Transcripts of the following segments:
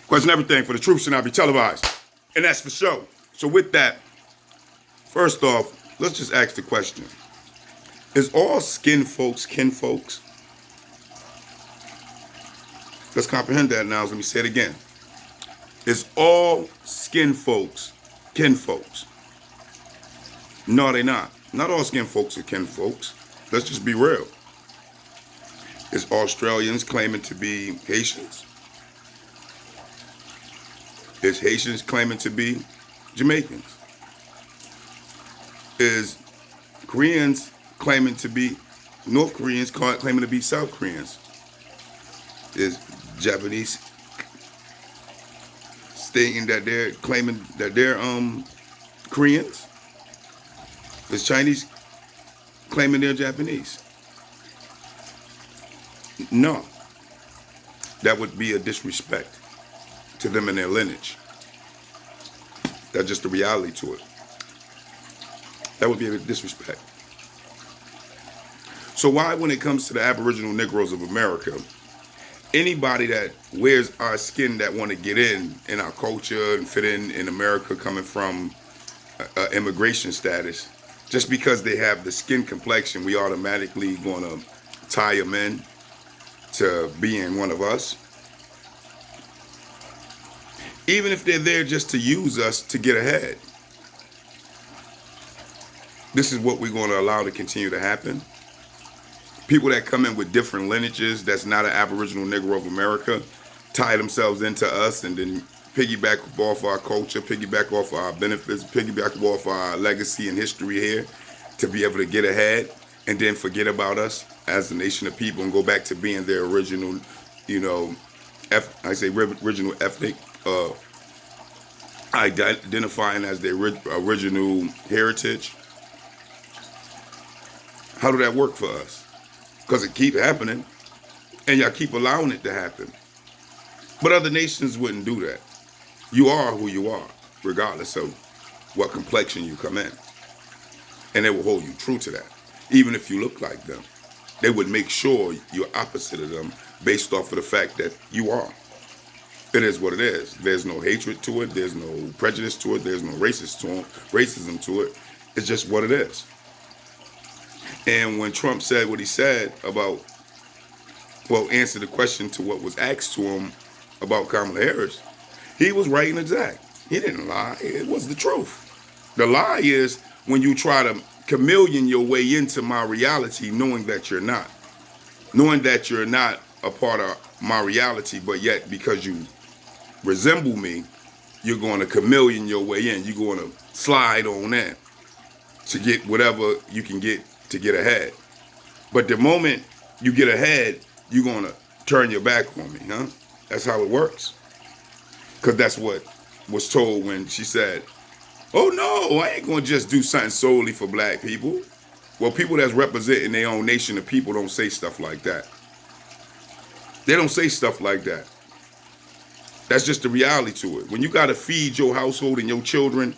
Question everything, for the truth should not be televised. And that's for sure. So with that, first off, let's just ask the question. Is all skin folks kin folks? Let's comprehend that now. Let me say it again. Is all skin folks kin folks? No, they not. Not all skin folks are kin folks. Let's just be real. Is Australians claiming to be Haitians? Is Haitians claiming to be Jamaicans? Is Koreans claiming to be North Koreans claiming to be South Koreans? Is Japanese stating that they're claiming that they're Koreans? Is Chinese claiming they're Japanese? No. That would be a disrespect to them and their lineage. That's just the reality to it. That would be a disrespect. So why, when it comes to the Aboriginal Negroes of America, anybody that wears our skin that want to get in our culture and fit in America, coming from immigration status, just because they have the skin complexion, we automatically going to tie them in to being one of us? Even if they're there just to use us to get ahead. This is what we're going to allow to continue to happen. People that come in with different lineages, that's not an Aboriginal Negro of America, tie themselves into us and then piggyback off our culture, piggyback off our benefits, piggyback off our legacy and history here to be able to get ahead, and then forget about us as a nation of people and go back to being their original, original ethnic, identifying as their original heritage. How do that work for us? Because it keep happening, and y'all keep allowing it to happen. But other nations wouldn't do that. You are who you are, regardless of what complexion you come in. And they will hold you true to that. Even if you look like them, they would make sure you're opposite of them based off of the fact that you are. It is what it is. There's no hatred to it. There's no prejudice to it. There's no racism to it. It's just what it is. And when Trump said what he said about, answer the question to what was asked to him about Kamala Harris, he was right and exact. He didn't lie. It was the truth. The lie is when you try to chameleon your way into my reality, knowing that you're not. Knowing that you're not a part of my reality, but yet because you resemble me, you're going to chameleon your way in. You're going to slide on in to get whatever you can get to get ahead. But the moment you get ahead, you're going to turn your back on me, huh? That's how it works. Because that's what was told when she said, oh no, I ain't going to just do something solely for black people. Well, people that's representing their own nation of people don't say stuff like that. They don't say stuff like that. That's just the reality to it. When you got to feed your household and your children,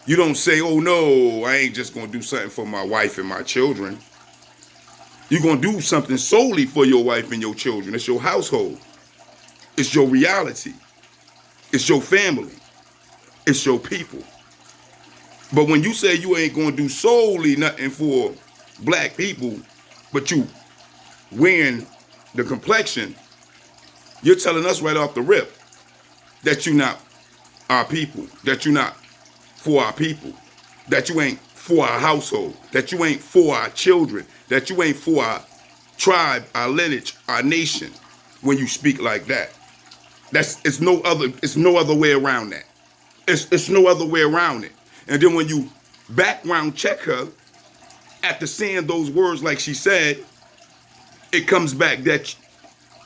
you don't say, oh no, I ain't just going to do something for my wife and my children. You're going to do something solely for your wife and your children. It's your household. It's your reality. It's your family. It's your people. But when you say you ain't going to do solely nothing for black people, but you wearing the complexion, you're telling us right off the rip that you're not our people, that you're not for our people, that you ain't for our household, that you ain't for our children, that you ain't for our tribe, our lineage, our nation. When you speak like that, it's no other way around that. It's no other way around it. And then when you background check her after saying those words like she said, it comes back that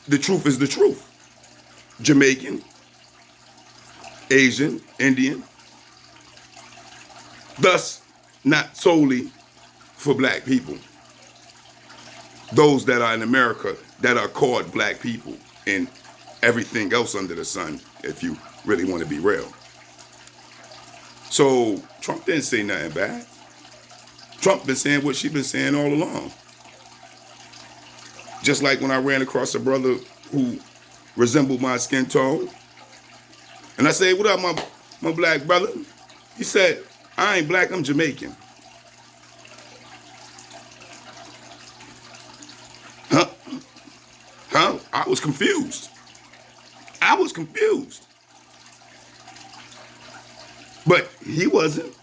the truth is the truth. Jamaican, Asian, Indian. Thus, not solely for black people. Those that are in America that are called black people and everything else under the sun, if you really want to be real. So Trump didn't say nothing bad. Trump been saying what she been saying all along. Just like when I ran across a brother who resembled my skin tone, And I said, what up, my black brother? He said, I ain't black, I'm Jamaican. Huh? Huh? I was confused. I was confused. But he wasn't.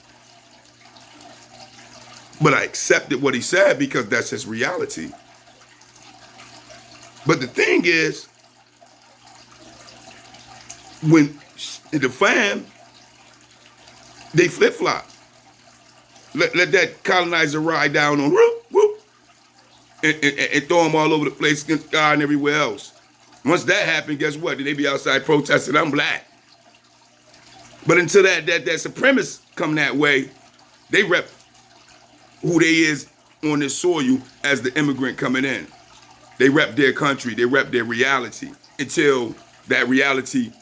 But I accepted what he said because that's his reality. But the thing is, when the fam, they flip-flop. Let that colonizer ride down on whoop, whoop, and throw them all over the place against God and everywhere else. Once that happened, guess what? They be outside protesting, I'm black. But until that supremacist come that way, they rep who they is on this soil as the immigrant coming in. They rep their country, they rep their reality until that reality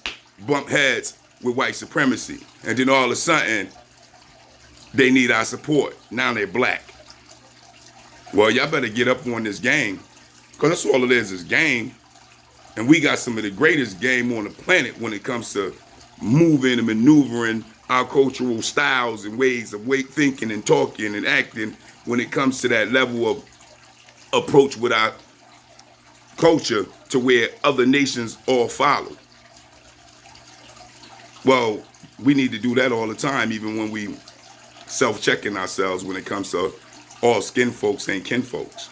bump heads with white supremacy. And then all of a sudden, they need our support. Now they're black. Well, y'all better get up on this game, because that's all it is game. And we got some of the greatest game on the planet when it comes to moving and maneuvering our cultural styles and ways of thinking and talking and acting when it comes to that level of approach with our culture to where other nations all follow. Well, we need to do that all the time, even when we self-checking ourselves when it comes to all skin folks ain't kin folks.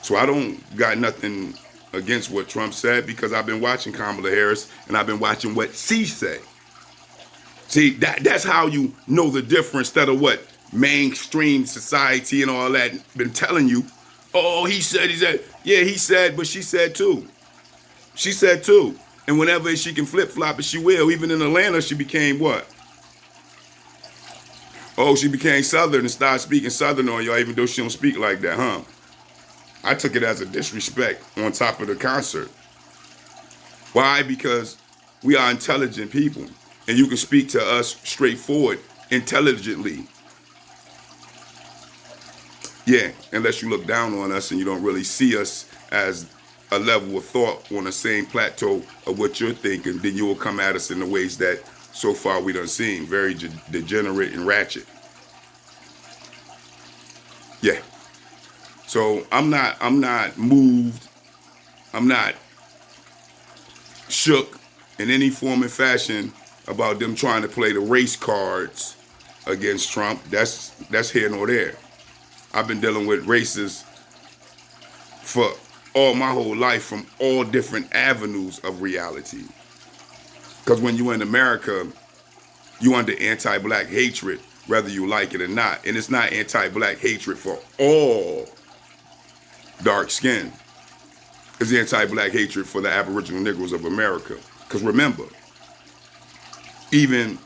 So I don't got nothing against what Trump said, because I've been watching Kamala Harris and I've been watching what she say. See, that's how you know the difference, instead of what mainstream society and all that been telling you. Oh, he said. Yeah, he said, but she said too. She said too. And whenever she can flip-flop it, she will. Even in Atlanta, she became what? Oh, she became Southern and started speaking Southern on y'all, even though she don't speak like that, huh? I took it as a disrespect on top of the concert. Why? Because we are intelligent people, and you can speak to us straightforward, intelligently. Yeah, unless you look down on us and you don't really see us as a level of thought on the same plateau of what you're thinking, then you will come at us in the ways that so far we done seen, very degenerate and ratchet. Yeah. So I'm not moved. I'm not shook in any form and fashion about them trying to play the race cards against Trump. That's here nor there. I've been dealing with racists for all my whole life from all different avenues of reality. Because when you're in America, you under anti-black hatred, whether you like it or not. And it's not anti-black hatred for all dark skin. It's anti-black hatred for the Aboriginal Negroes of America. Because remember, even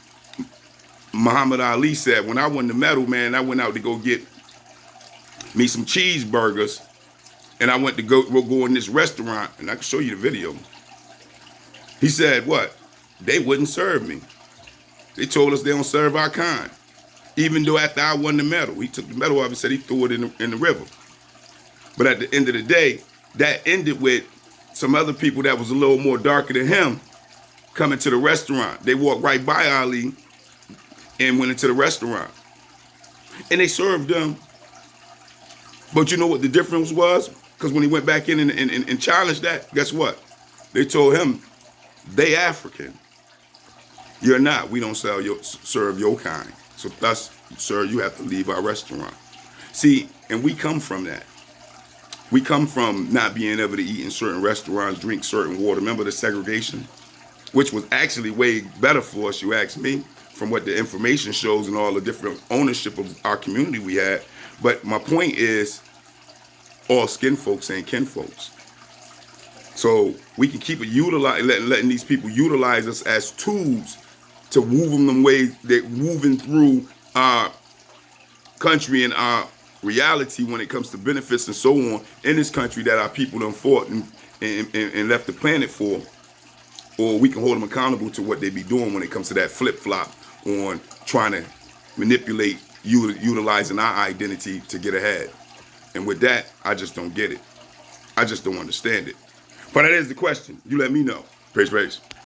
Muhammad Ali said, when I won the medal, man, I went out to go get me some cheeseburgers, and I went to go in this restaurant, and I can show you the video. He said, what? They wouldn't serve me. They told us they don't serve our kind. Even though after I won the medal, he took the medal off and said he threw it in the river. But at the end of the day, that ended with some other people that was a little more darker than him coming to the restaurant. They walked right by Ali and went into the restaurant. And they served them. But you know what the difference was? Because when he went back in and challenged that, guess what? They told him, they African. You're not. We don't serve your kind. So thus, sir, you have to leave our restaurant. See, and we come from that. We come from not being able to eat in certain restaurants, drink certain water. Remember the segregation? Which was actually way better for us, you ask me, from what the information shows and all the different ownership of our community we had. But my point is, all skin folks ain't kin folks. So we can keep letting these people utilize us as tools to move them ways they're moving through our country and our reality when it comes to benefits and so on in this country that our people done fought and left the planet for. Or we can hold them accountable to what they be doing when it comes to that flip-flop on trying to manipulate utilizing our identity to get ahead. And with that, I just don't get it. I just don't understand it. But that is the question. You let me know. Praise.